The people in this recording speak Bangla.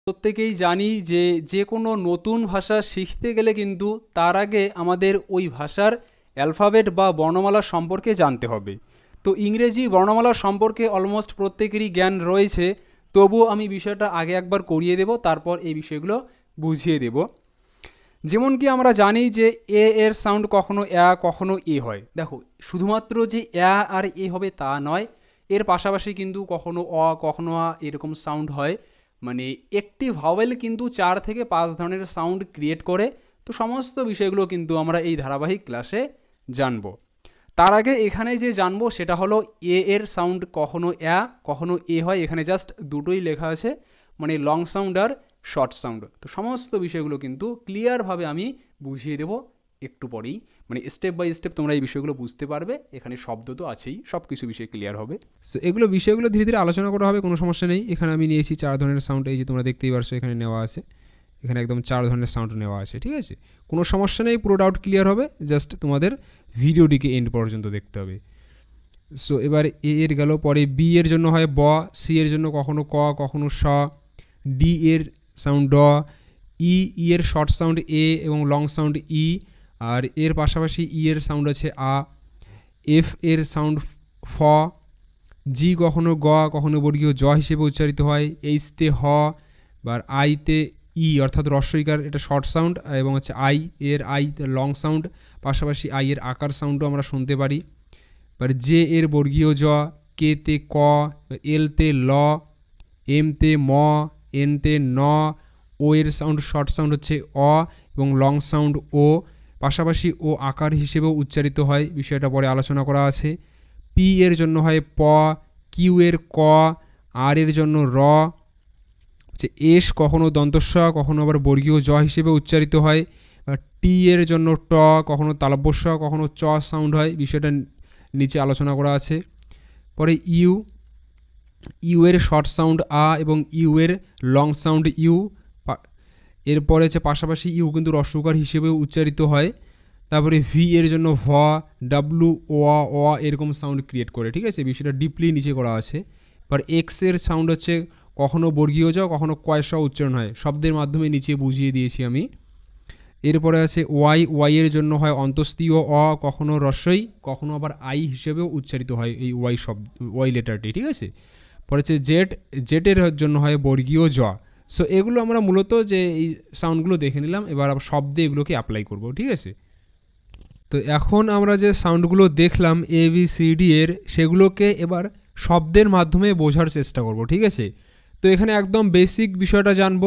প্রত্যেকেই জানি যে যে কোনো নতুন ভাষা শিখতে গেলে কিন্তু তার আগে আমাদের ওই ভাষার অ্যালফাবেট বা বর্ণমালা সম্পর্কে জানতে হবে। তো ইংরেজি বর্ণমালা সম্পর্কে অলমোস্ট প্রত্যেকেরই জ্ঞান রয়েছে, তবুও আমি বিষয়টা আগে একবার করিয়ে দেব, তারপর এই বিষয়গুলো বুঝিয়ে দেব। যেমন কি আমরা জানি যে এ এর সাউন্ড কখনো কখনো এ হয়। দেখো, শুধুমাত্র যে আর এ হবে তা নয়, এর পাশাপাশি কিন্তু কখনো কখনো এরকম সাউন্ড হয়। মানে একটি ভাওয়েল কিন্তু 4 থেকে 5 ধরনের সাউন্ড ক্রিয়েট করে। তো সমস্ত বিষয়গুলো কিন্তু আমরা এই ধারাবাহিক ক্লাসে জানবো। তার আগে এখানে যে জানবো সেটা হলো এর সাউন্ড কখনো কখনো এ হয়। এখানে জাস্ট দুটোই লেখা আছে, মানে লং সাউন্ড আর শর্ট সাউন্ড। তো সমস্ত বিষয়গুলো কিন্তু ক্লিয়ারভাবে আমি বুঝিয়ে দেবো একটু পরেই, মানে স্টেপ বাই স্টেপ তোমরা এই বিষয়গুলো বুঝতে পারবে। এখানে শব্দ তো আছেই, সব কিছু বিষয় ক্লিয়ার হবে। সো এগুলো বিষয়গুলো ধীরে ধীরে আলোচনা করা হবে, কোনো সমস্যা নেই। এখানে আমি নিয়েছি 4 ধরনের সাউন্ড, এই যে তোমরা দেখতেই পারছো এখানে নেওয়া আছে, এখানে একদম 4 ধরনের সাউন্ড নেওয়া আছে, ঠিক আছে। কোনো সমস্যা নেই, পুরো ডাউট ক্লিয়ার হবে, জাস্ট তোমাদের ভিডিওটিকে এন্ড পর্যন্ত দেখতে হবে। সো এবার এ এর গেল, পরে বি এর জন্য হয় ব, সি এর জন্য কখনো ক কখনো স, ডি এর সাউন্ড ড, ই এর শর্ট সাউন্ড এ এবং লং সাউন্ড ই, আর এর পাশাপাশি ই এর সাউন্ড আছে আ, এফ এর সাউন্ড ফ, জি কখনো গ কখনো বর্গীয় জ হিসেবে উচ্চারিত হয়, এইচ তে হ, বা আইতে ই অর্থাৎ রস্বইকার, এটা শর্ট সাউন্ড, এবং হচ্ছে আই লং সাউন্ড, পাশাপাশি আই এর আকার সাউন্ডও আমরা শুনতে পারি। এবার জে এর বর্গীয় জ, কে তে ক, এল তে ল, এম তে ম, এন তে ন, ও এর সাউন্ড শর্ট সাউন্ড হচ্ছে অ এবং লং সাউন্ড ও, পাশাপাশি ও আকার হিসেবেও উচ্চারিত হয়, বিষয়টা পরে আলোচনা করা আছে। পি এর জন্য হয় প, কিউ এর ক, আর এর জন্য র, যে এস কখনো দন্তস্ব কখনো আবার বর্গীয় জ হিসেবে উচ্চারিত হয়। টি এর জন্য ট, কখনো তালব্যস্ব কখনো চ সাউন্ড হয়, বিষয়টা নিচে আলোচনা করা আছে। পরে ইউ এর শর্ট সাউন্ড আ এবং ইউ এর লং সাউন্ড ইউ। এরপরে হচ্ছে পাশাপাশি ইউ কিন্তু রস্বইকার হিসেবেও উচ্চারিত হয়। তারপরে ভি এর জন্য ভ, ডাব্লু ও এরকম সাউন্ড ক্রিয়েট করে, ঠিক আছে, বিষয়টা ডিপলি নিচে করা আছে। এবার এক্স এর সাউন্ড হচ্ছে কখনো বর্গীয় জ কখনো কয়স উচ্চারণ হয়, শব্দের মাধ্যমে নিচে বুঝিয়ে দিয়েছি আমি। এরপরে আছে ওয়াই এর জন্য হয় অন্তস্তীয় অ, কখনো রস্বই কখনো আবার আই হিসেবেও উচ্চারিত হয় এই ওয়াই লেটারটি, ঠিক আছে। পরে হচ্ছে জেড এর জন্য হয় বর্গীয় জ। সো এগুলো আমরা মূলত যে এই সাউন্ডগুলো দেখে নিলাম, এবার শব্দে এগুলোকে অ্যাপ্লাই করব, ঠিক আছে। তো এখন আমরা যে সাউন্ডগুলো দেখলাম এ বি সি ডি এর, সেগুলোকে এবার শব্দের মাধ্যমে বোঝার চেষ্টা করব, ঠিক আছে। তো এখানে একদম বেসিক বিষয়টা জানবো।